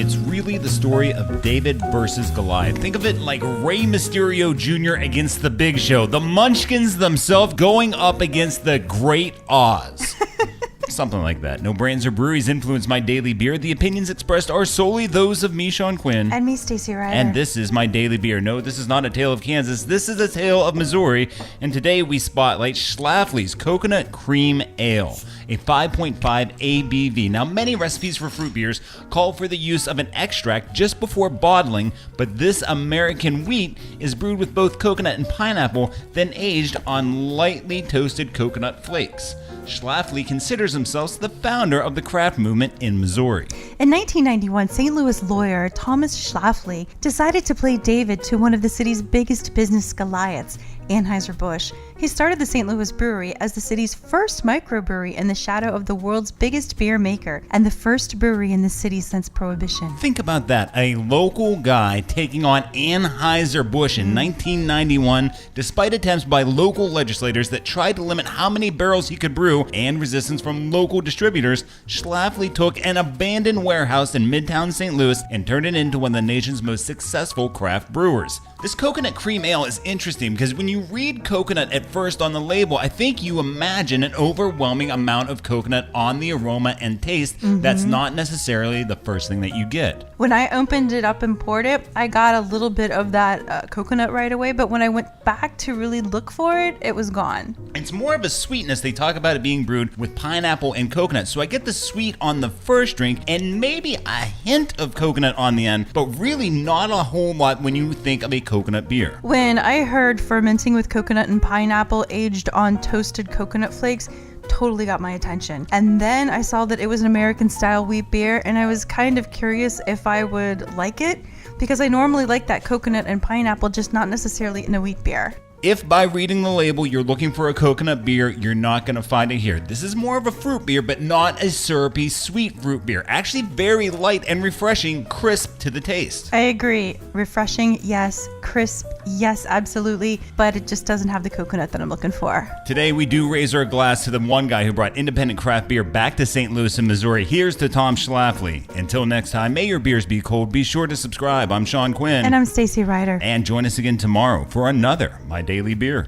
It's really the story of David versus Goliath. Think of it like Rey Mysterio Jr. against the Big Show. The Munchkins themselves going up against the Great Oz. Something like that. No brands or breweries influence my daily beer. The opinions expressed are solely those of me, Sean Quinn. And me, Stacey Ryder. And this is my daily beer. No, this is not a tale of Kansas. This is a tale of Missouri. And today we spotlight Schlafly's Coconut Creme Ale, a 5.5 ABV. Now, many recipes for fruit beers call for the use of an extract just before bottling, but this American wheat is brewed with both coconut and pineapple, then aged on lightly toasted coconut flakes. Schlafly considers himself the founder of the craft movement in Missouri. In 1991, St. Louis lawyer Thomas Schlafly decided to play David to one of the city's biggest business Goliaths, Anheuser-Busch. He started the St. Louis Brewery as the city's first microbrewery in the shadow of the world's biggest beer maker and the first brewery in the city since Prohibition. Think about that. A local guy taking on Anheuser-Busch in 1991, despite attempts by local legislators that tried to limit how many barrels he could brew and resistance from local distributors. Schlafly took an abandoned warehouse in Midtown St. Louis and turned it into one of the nation's most successful craft brewers. This coconut cream ale is interesting because when you read coconut at first on the label, I think you imagine an overwhelming amount of coconut on the aroma and taste. That's not necessarily the first thing that you get. When I opened it up and poured it, I got a little bit of that coconut right away, but when I went back to really look for it, it was gone. It's more of a sweetness. They talk about it being brewed with pineapple and coconut, so I get the sweet on the first drink and maybe a hint of coconut on the end, but really not a whole lot when you think of a coconut beer. When I heard fermenting with coconut and pineapple aged on toasted coconut flakes, totally got my attention. And then I saw that it was an American style wheat beer, and I was kind of curious if I would like it, because I normally like that coconut and pineapple, just not necessarily in a wheat beer. If by reading the label you're looking for a coconut beer, you're not going to find it here. This is more of a fruit beer, but not a syrupy, sweet fruit beer. Actually very light and refreshing, crisp to the taste. I agree. Refreshing, yes. Crisp, yes, absolutely. But it just doesn't have the coconut that I'm looking for. Today we do raise our glass to the one guy who brought independent craft beer back to St. Louis and Missouri. Here's to Tom Schlafly. Until next time, may your beers be cold. Be sure to subscribe. I'm Sean Quinn. And I'm Stacey Ryder. And join us again tomorrow for another My Daily Beer.